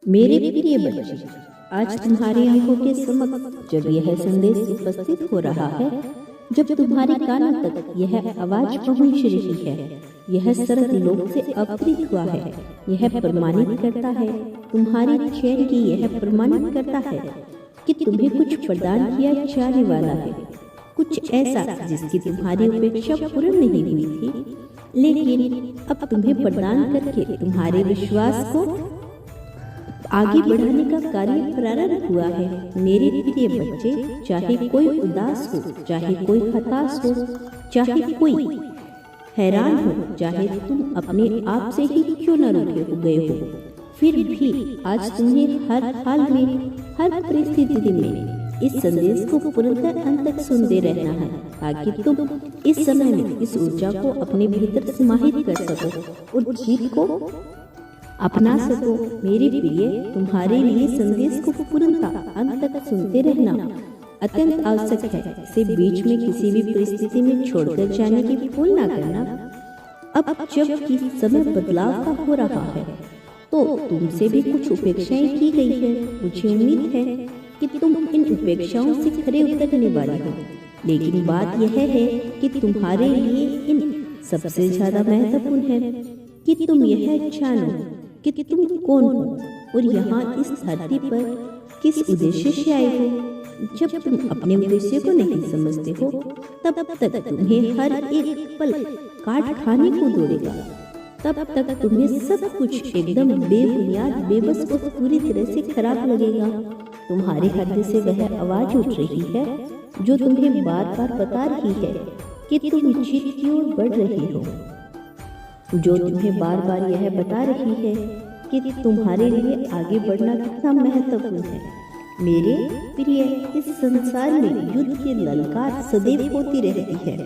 मेरे प्रिय बच्चे, आज तुम्हारी आंखों के समक्ष जब यह संदेश उपस्थित हो रहा है, जब तुम्हारे कानों तक यह आवाज पहुंच रही है, यह सरल लोक से अवतरित हुआ है। यह प्रमाणित करता है, तुम्हारे चैन की यह प्रमाणित करता है कि तुम्हें कुछ प्रदान किया जाने वाला है, कुछ ऐसा जिसकी तुम्हारी अपेक्षा पूर्ण नहीं हुई थी, लेकिन अब तुम्हें प्रदान करके तुम्हारे विश्वास को आगे बढ़ाने का कार्य प्रारंभ हुआ है। मेरे प्रिय बच्चे, चाहे कोई उदास हो, चाहे कोई हताश हो, चाहे कोई हैरान हो, चाहे तुम अपने आप से ही क्यों न रुके हो गए हो, फिर भी आज तुम्हें हर हाल में, हर परिस्थिति में इस संदेश को पूर्णतः अंत तक सुनते रहना है, ताकि तुम इस समय में इस ऊर्जा को अपने भीतर समाहित कर सको और जीत को अपना सको। मेरे प्रिय, तुम्हारे लिए संदेश को पूर्णतः अंत तक सुनते रहना अत्यंत आवश्यक है। इसे बीच में किसी भी परिस्थिति में छोड़कर जाने की भूल ना करना। अब जब कि समय बदलाव का हो रहा है, तो तुमसे भी कुछ उपेक्षाएं की गई है। मुझे उम्मीद है कि तुम इन उपेक्षाओं से खरे उतरने वाले हो, लेकिन बात यह है कि तुम्हारे लिए इन सबसे ज्यादा महत्वपूर्ण है कि तुम यह जानो कि तुम कौन हो और यहाँ इस धरती पर किस उद्देश्य से आए हो। जब तुम अपने उद्देश्य को नहीं समझते हो, तब तक तुम्हें हर एक पल काट खाने को दौड़ेगा। तब तक तुम्हें सब कुछ एकदम बेबुनियाद, बेबस और पूरी तरह से खराब लगेगा। तुम्हारे हृदय से वह आवाज उठ रही है जो तुम्हें बार बार बता रही है कि तुम जीत की ओर बढ़ रहे हो, जो तुम्हें बार बार यह बता रही है कि तुम्हारे लिए आगे बढ़ना कितना महत्वपूर्ण है। मेरे प्रिय, इस संसार में युद्ध की ललकार सदैव होती रहती है।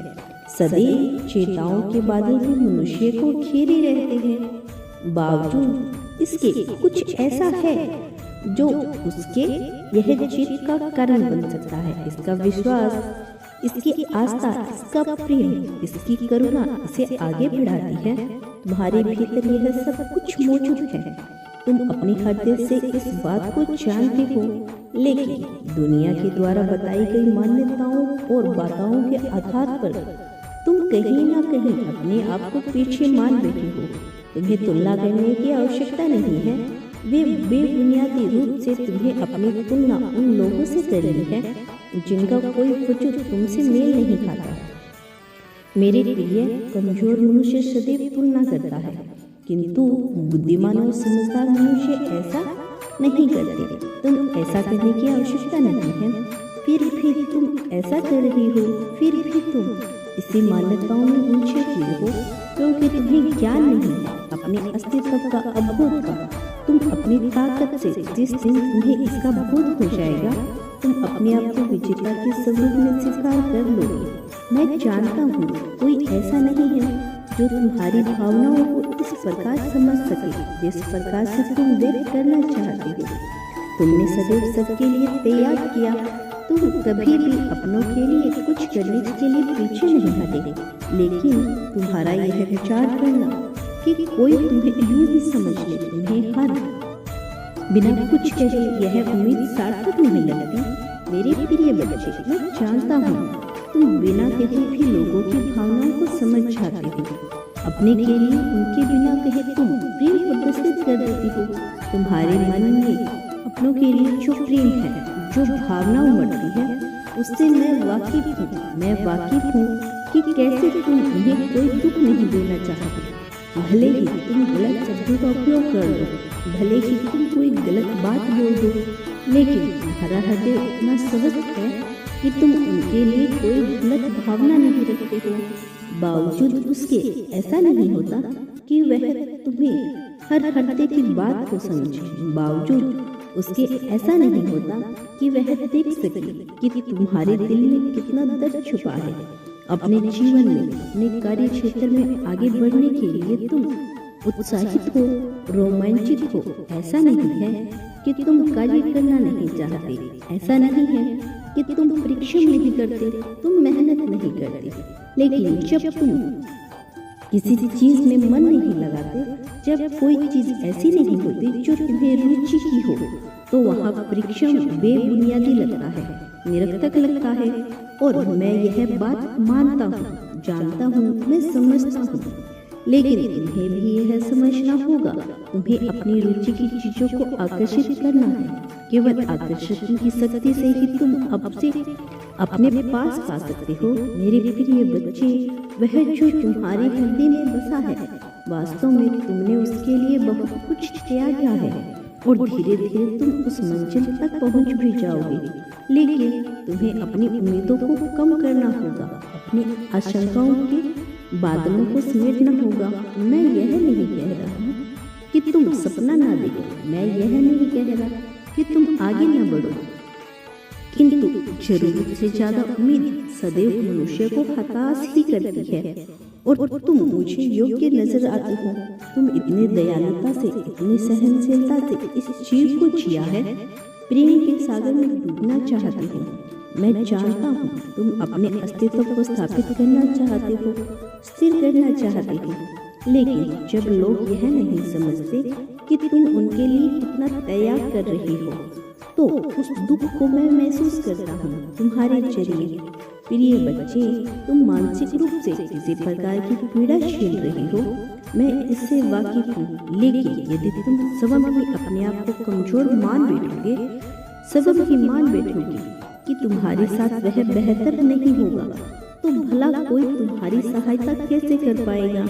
सदैव चिंताओं के बादल भी मनुष्य को घेरे रहते हैं। बावजूद इसके कुछ ऐसा है जो उसके यह जीत का कारण बन सकता है। इसका विश्वास, इसकी आस्था, इसका प्रेम, इसकी करुणा इसे आगे बढ़ाती है। तुम्हारे भीतर यह सब कुछ मौजूद है। तुम अपने हृदय से इस बात को जानते हो, लेकिन दुनिया के द्वारा बताई गई मान्यताओं और बाधाओं के आधार पर तुम कहीं ना कहीं अपने आप को पीछे मान बैठे हो। तुम्हें तुलना करने की आवश्यकता नहीं है। वे बेबुनियादी रूप से तुम्हें अपनी तुलना उन लोगों से करनी है जिनका कोई वजूद तुमसे मेल नहीं खाता। मेरे प्रिय, कमजोर मनुष्य सदैव तुलना करता है, किंतु बुद्धिमान और समझदार मनुष्य ऐसा नहीं करते। तुम ऐसा करने की आवश्यकता नहीं है, फिर भी तुम ऐसा कर रही हो। फिर भी तुम इसी मान्यताओं में उलझे हुए हो, क्योंकि तुम्हें ज्ञान नहीं है अपने अस्तित्व का, अबोध का। तुम अपनी ताकत से, जिस दिन तुम्हें इसका बोध हो जाएगा, तुम अपने आप को विजेता के स्वरूप में स्वीकार कर लोगे। मैं जानता हूँ कोई ऐसा नहीं है जो तुम्हारी भावनाओं को इस प्रकार समझ सके जिस प्रकार से तुम व्यक्त करना चाहते हो। तुमने सदैव सबके लिए तैयार किया। तुम कभी भी अपनों के लिए कुछ करने के लिए पीछे नहीं हटे, लेकिन तुम्हारा यह विचार करना कि कोई तुम्हें यूं ही समझ ले, तुम्हें हर बिना कुछ कहे, यह उम्मीद सार्थक नहीं लगती। मेरे प्रिय बच्चे, मैं जानता हूँ तुम बिना कहे भी लोगों की भावनाओं को समझ जाते हो। अपने के लिए उनके बिना कहे तुम प्रेम प्रदर्शित कर देती हो। तुम्हारे मन में अपनों के लिए जो प्रेम है, जो भावना उमड़ती है, उससे मैं वाकिफ हूँ कि कैसे तुम उन्हें कोई दुख नहीं देना चाहते। भले ही तुम गलत शब्दों का उपयोग कर दो, भले ही तुम कोई गलत बात बोल दो, लेकिन तुम्हारा हृदय इतना स्वस्थ है कि तुम उनके लिए कोई गलत भावना नहीं रखते हो। बावजूद उसके ऐसा नहीं होता कि वह तुम्हें हर हृदय की बात को समझे। बावजूद उसके ऐसा नहीं होता कि वह देख सके कि तुम्हारे दिल में कितना दर्द छुपा है। अपने जीवन में, अपने कार्य क्षेत्र में आगे बढ़ने के लिए तुम उत्साहित हो, रोमांचित हो। ऐसा नहीं है कि तुम कार्य करना नहीं चाहते, ऐसा नहीं है कि तुम परिश्रम नहीं करते, तुम मेहनत नहीं करते, लेकिन जब तुम किसी चीज में मन नहीं लगाते, जब कोई चीज ऐसी नहीं होती जो तुम्हें रुचि की हो, तो वहाँ परीक्षण बेबुनियादी लगता है, निरर्थक लगता है। और मैं यह बात मानता हूँ, जानता हूँ, मैं समझता हूँ, लेकिन तुम्हें भी यह समझना होगा, तुम्हें अपनी रुचि की चीजों को आकर्षित करना है। केवल आकर्षण की शक्ति से ही तुम अपने पास पा सकते हो। मेरे प्रिय बच्चे, वह जो तुम्हारे हृदय में बसा है, वास्तव में तुमने उसके लिए बहुत कुछ त्यागा है, और धीरे धीरे तुम उस मंजिल तक पहुंच भी जाओगे। लेकिन तुम्हें अपनी उम्मीदों को कम करना होगा, अपनी आशंकाओं के बादलों को समेटना होगा। मैं यह नहीं कह रहा हूँ कि तुम सपना ना देखो, मैं यह नहीं कह रहा कि तुम आगे न बढ़ो, किंतु जरूरत से ज्यादा उम्मीद सदैव मनुष्य को हताश ही करती है। और तुम मुझे योग्य नजर आते हो, तुम इतने दयालुता से, इतनी सहनशीलता से इस चीज को जिया है, प्रेम के सागर में डूबना चाहते हो। मैं जानता हूँ तुम अपने अस्तित्व को स्थापित करना चाहते हो, स्थिर करना चाहते हो, लेकिन जब लोग यह नहीं समझते कि तुम उनके लिए कितना त्याग कर रही हो, तो उस दुख को मैं महसूस करता हूँ तुम्हारे जरिए। प्रिय बच्चे, तुम मानसिक रूप से किसी प्रकार की पीड़ा झेल रही हो, मैं इससे वाकिफ हूँ, लेकिन यदि तुम सबब ही अपने आप को कमजोर मान बैठोगे, सबब ही मान बैठोगे कि तुम्हारे साथ वह बेहतर नहीं होगा, तो भला कोई तुम्हारी सहायता कैसे कर पाएगा।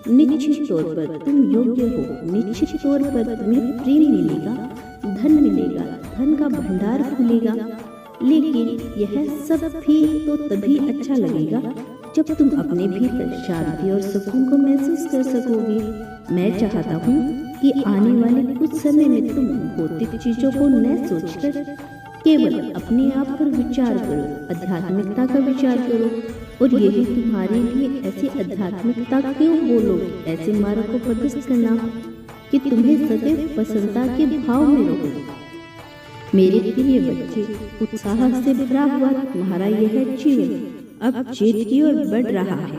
निश्चित तौर पर तुम योग्य हो, निश्चित तौर पर तुम्हें प्रेम मिलेगा, धन मिलेगा, धन का भंडार खुलेगा, लेकिन यह सब भी तो तभी अच्छा लगेगा जब तुम अपने भीतर शांति और सुकून को महसूस कर सकोगे। मैं चाहता हूँ कि आने वाले कुछ समय में तुम भौतिक चीजों को न सोचकर केवल अपने आप पर विचार करो, आध्यात्मिकता का विचार करो। और यही तुम्हारे लिए ऐसी आध्यात्मिकता क्यों बोलो, ऐसे मार्ग को प्रदर्शित करना कि तुम्हें सदैव प्रसन्नता के भाव में रहो। मेरे प्रिय बच्चे, उत्साह से भरा हुआ तुम्हारा यह जीवन अब जेठ की ओर बढ़ रहा है।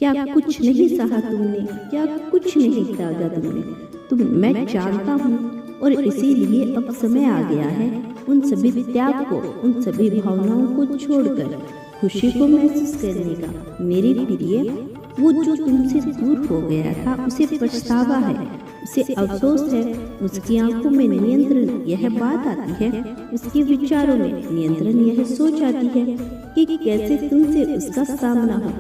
क्या कुछ नहीं सहा तुमने, क्या कुछ नहीं त्यागा तुमने। मैं जानता हूँ, और इसीलिए अब समय आ गया है उन सभी त्याग को, उन सभी भावनाओं को छोड़कर खुशी को महसूस करने का। मेरे प्रिय, वो जो तुमसे दूर हो गया था, उसे पछतावा है, उसे अफसोस है, उसकी आंखों में नियंत्रण यह बात आती है, उसके विचारों में नियंत्रण यह सोच आती है कि कैसे तुमसे उसका सामना हो,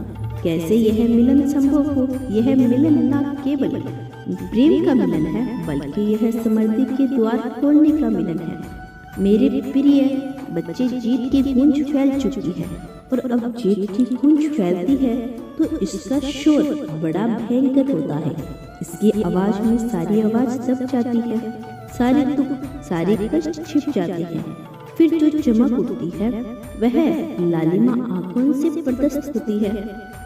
कैसे यह मिलन संभव हो। यह मिलन न केवल प्रेम का मिलन है, बल्कि यह समृद्धि के द्वार खोलने का मिलन है। मेरे प्रिय बच्चे, जीत की गूंज फैल चुकी है, और अब जीत की गूंज फैलती है तो इसका शोर बड़ा भयंकर होता है। इसकी आवाज में सारी आवाज दब जाती है, सारे दुख, सारे कष्ट छिप जाते हैं। फिर जो चमक उठती है वह लालिमा आंखों से प्रदर्शित होती है,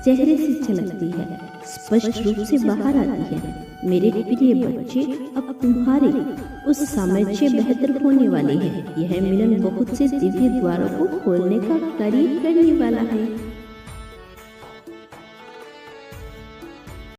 चेहरे से झलकती है, स्पष्ट रूप से बाहर आती है। मेरे प्रिय बच्चे, अब तुम्हारे उस सामर्थ्य बेहतर होने वाले हैं। यह मिलन बहुत से दिव्य द्वारों को खोलने का कार्य करने वाला है।